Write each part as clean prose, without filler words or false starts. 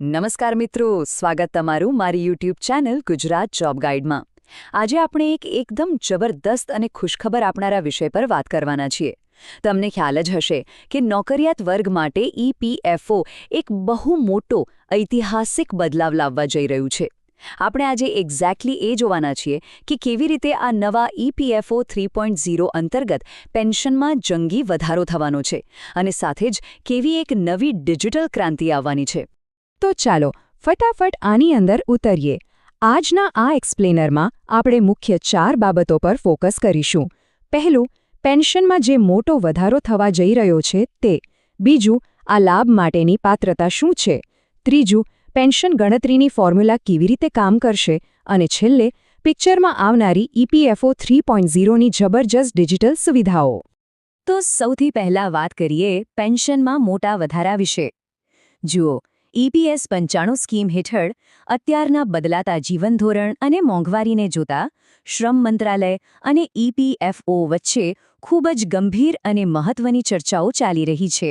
નમસ્કાર મિત્રો, સ્વાગત તમારું મારી યુટ્યુબ ચેનલ ગુજરાત જોબ ગાઈડમાં। આજે આપણે એક એકદમ જબરદસ્ત અને ખુશખબર આપનારા વિષય પર વાત કરવાના છીએ। તમને ખ્યાલ જ હશે કે નોકરિયાત વર્ગ માટે ઈપીએફઓ એક બહુ મોટો ઐતિહાસિક બદલાવ લાવવા જઈ રહ્યું છે। આપણે આજે એક્ઝેક્ટલી એ જોવાના છીએ કે કેવી રીતે આ નવા ઈપીએફઓ 3.0 અંતર્ગત પેન્શનમાં જંગી વધારો થવાનો છે અને સાથે જ કેવી એક નવી ડિજિટલ ક્રાંતિ આવવાની છે। તો ચાલો ફટાફટ આની અંદર ઉતરીએ। આજના આ એક્સપ્લેનરમાં આપણે મુખ્ય 4 બાબતો પર ફોકસ કરીશું। પહેલું, પેન્શનમાં જે મોટો વધારો થવા જઈ રહ્યો છે તે। બીજું, આ લાભ માટેની પાત્રતા શું છે। ત્રીજું, પેન્શન ગણતરીની ફોર્મ્યુલા કેવી રીતે કામ કરશે। અને છેલ્લે, પિક્ચરમાં આવનારી ઈપીએફઓ 3.0ની જબરજસ્ત ડિજિટલ સુવિધાઓ। તો સૌથી પહેલા વાત કરીએ પેન્શનમાં મોટા વધારા વિશે। જુઓ, ઈપીએસ 95 સ્કીમ હેઠળ અત્યારના બદલાતા જીવન ધોરણ અને મોંઘવારીને જોતા શ્રમ મંત્રાલય અને ઈપીએફઓ વચ્ચે ખૂબ જ ગંભીર અને મહત્વની ચર્ચાઓ ચાલી રહી છે।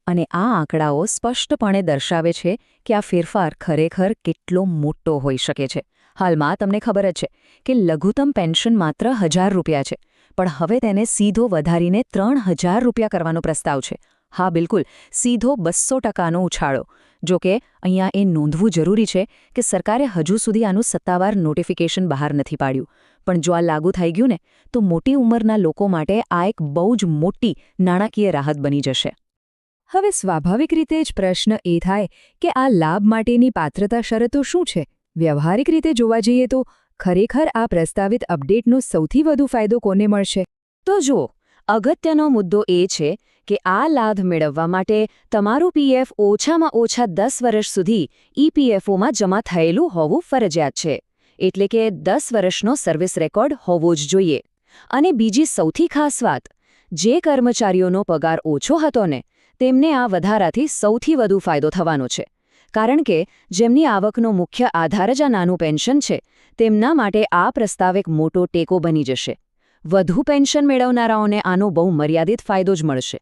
અને આ આંકડાઓ સ્પષ્ટપણે દર્શાવે છે કે આ ફેરફાર ખરેખર કેટલો મોટો હોઈ શકે છે। હાલમાં તમને ખબર જ છે કે લઘુત્તમ પેન્શન માત્ર 1000 રૂપિયા છે, પણ હવે તેને સીધો વધારીને 3000 રૂપિયા કરવાનો પ્રસ્તાવ છે। હા, બિલકુલ, સીધો 200%નો ઉછાળો। જો કે અહીંયા એ નોંધવું જરૂરી છે કે સરકારે હજુ સુધી આનું સત્તાવાર નોટિફિકેશન બહાર નથી પાડ્યું, પણ જો આ લાગુ થઈ ગયું ને તો મોટી ઉંમરના લોકો માટે આ એક બહુ જ મોટી નાણાકીય રાહત બની જશે। હવે સ્વાભાવિક રીતે જ પ્રશ્ન એ થાય કે આ લાભ માટેની પાત્રતા શરતો શું છે। વ્યવહારિક રીતે જોવા જઈએ તો ખરેખર આ પ્રસ્તાવિત અપડેટનો સૌથી વધુ ફાયદો કોને મળશે? તો જુઓ, અગત્યનો મુદ્દો એ છે કે આ લાભ મેળવવા માટે તમારું પીએફ ઓછામાં ઓછા 10 વર્ષ સુધી ઈપીએફઓમાં જમા થયેલું હોવું ફરજિયાત છે, એટલે કે 10 વર્ષનો સર્વિસ રેકોર્ડ હોવો જ જોઈએ। અને બીજી સૌથી ખાસ વાત, જે કર્મચારીઓનો પગાર ઓછો હતો ને તેમને આ વધારાથી સૌથી વધુ ફાયદો થવાનો છે, કારણ કે જેમની આવકનો મુખ્ય આધાર જ આ નાનું પેન્શન છે તેમના માટે આ પ્રસ્તાવ એક મોટો ટેકો બની જશે। વધુ પેન્શન મેળવનારાઓને આનો બહુ મર્યાદિત ફાયદો જ મળશે।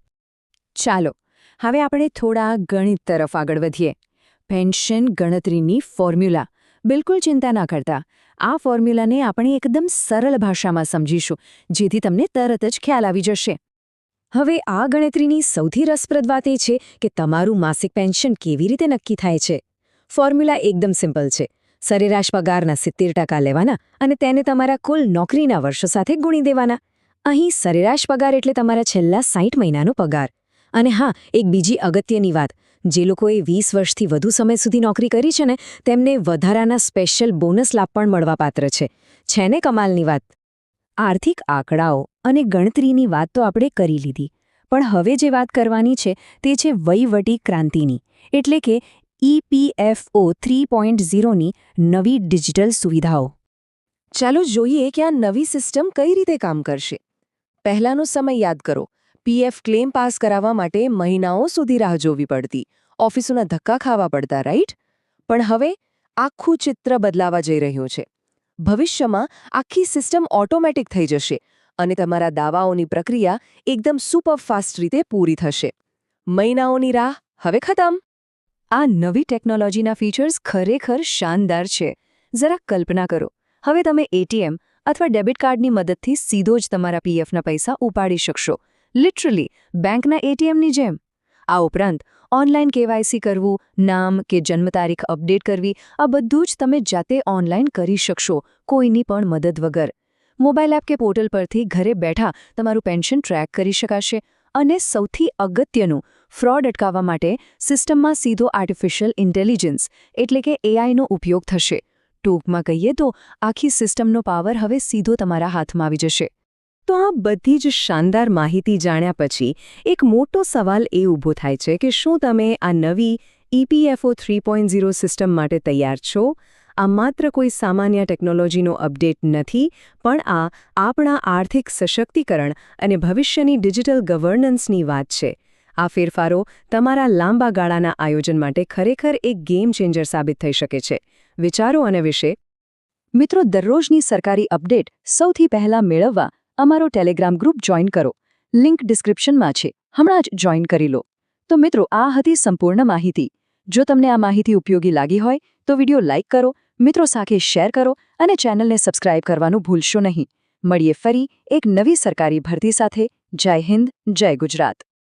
ચાલો હવે આપણે થોડા ગણિત તરફ આગળ વધીએ। પેન્શન ગણતરીની ફોર્મ્યુલા। બિલકુલ ચિંતા ના કરતા, આ ફોર્મ્યુલાને આપણે એકદમ સરળ ભાષામાં સમજીશું, જેથી તમને તરત જ ખ્યાલ આવી જશે। હવે આ ગણતરીની સૌથી રસપ્રદ વાત એ છે કે તમારું માસિક પેન્શન કેવી રીતે નક્કી થાય છે। ફોર્મ્યુલા એકદમ સિમ્પલ છે। સરેરાશ પગારના 70% લેવાના અને તેને તમારા કુલ નોકરીના વર્ષો સાથે ગુણી દેવાના। અહીં સરેરાશ પગાર એટલે તમારા છેલ્લા 60 મહિનાનો પગાર। અને હા, એક બીજી અગત્યની વાત, જે લોકોએ 20 વર્ષથી વધુ સમય સુધી નોકરી કરી છે ને તેમને વધારાના સ્પેશિયલ બોનસ લાભ પણ મળવાપાત્ર છે ને કમાલની વાત? આર્થિક આંકડાઓ અને ગણતરીની વાત તો આપણે કરી લીધી, પણ હવે જે વાત કરવાની છે તે છે વહીવટી ક્રાંતિની, એટલે કે ઈપીએફઓ 3.0ની નવી ડિજિટલ સુવિધાઓ। ચાલો જોઈએ કે આ નવી સિસ્ટમ કઈ રીતે કામ કરશે। પહેલાનો સમય યાદ કરો। પીએફ ક્લેમ પાસ કરાવવા માટે મહિનાઓ સુધી રાહ જોવી પડતી, ઓફિસોના ધક્કા ખાવા પડતા, રાઈટ? પણ હવે આખું ચિત્ર બદલાવા જઈ રહ્યું છે। ભવિષ્યમાં આખી સિસ્ટમ ઓટોમેટિક થઈ જશે અને તમારા દાવાઓની પ્રક્રિયા એકદમ સુપરફાસ્ટ રીતે પૂરી થશે। મહિનાઓની રાહ હવે ખતમ। આ નવી ટેકનોલોજીના ફીચર્સ ખરેખર શાનદાર છે। જરા કલ્પના કરો, હવે તમે એટીએમ અથવા ડેબિટ કાર્ડની મદદથી સીધો જ તમારા પીએફના પૈસા ઉપાડી શકશો, લિટરલી બેંકના એટીએમની જેમ। આ ઉપરાંત ઓનલાઈન કેવાયસી કરવું, નામ કે જન્મ તારીખ અપડેટ કરવી, આ બધું જ તમે જાતે ઓનલાઈન કરી શકશો, કોઈની પણ મદદ વગર। મોબાઈલ એપ કે પોર્ટલ પરથી ઘરે બેઠા તમારું પેન્શન ટ્રેક કરી શકાશે। અને સૌથી અગત્યનું, ફ્રોડ અટકાવવા માટે સિસ્ટમમાં સીધો આર્ટિફિશિયલ ઇન્ટેલિજન્સ એટલે કે એઆઈનો ઉપયોગ થશે। ટૂંકમાં કહીએ તો આખી સિસ્ટમનો પાવર હવે સીધો તમારા હાથમાં આવી જશે। તો આ બધી જ શાનદાર માહિતી જાણ્યા પછી એક મોટો સવાલ એ ઊભો થાય છે કે શું તમે આ નવી ઈપીએફઓ 3.0 સિસ્ટમ માટે તૈયાર છો? આ માત્ર કોઈ સામાન્ય ટેકનોલોજીનો અપડેટ નથી, પણ આ આપણા આર્થિક સશક્તિકરણ અને ભવિષ્યની ડિજિટલ ગવર્નન્સની વાત છે। આ ફેરફારો તમારા લાંબા ગાળાના આયોજન માટે ખરેખર એક ગેમ ચેન્જર સાબિત થઈ શકે છે। વિચારો અને વિશે મિત્રો, દરરોજની સરકારી અપડેટ સૌથી પહેલા મેળવવા અમારો ટેલિગ્રામ ગ્રુપ જોઈન કરો। લિંક ડિસ્ક્રિપ્શનમાં છે, હમણાં જ જોઈન કરી લો। તો મિત્રો, આ હતી સંપૂર્ણ માહિતી। જો તમને આ માહિતી ઉપયોગી લાગી હોય તો વિડીયો લાઇક કરો, મિત્રો સાથે શેર કરો અને ચેનલને સબસ્ક્રાઇબ કરવાનું ભૂલશો નહીં. મળીએ ફરી એક નવી સરકારી ભરતી સાથે. જય હિન્દ, જય ગુજરાત.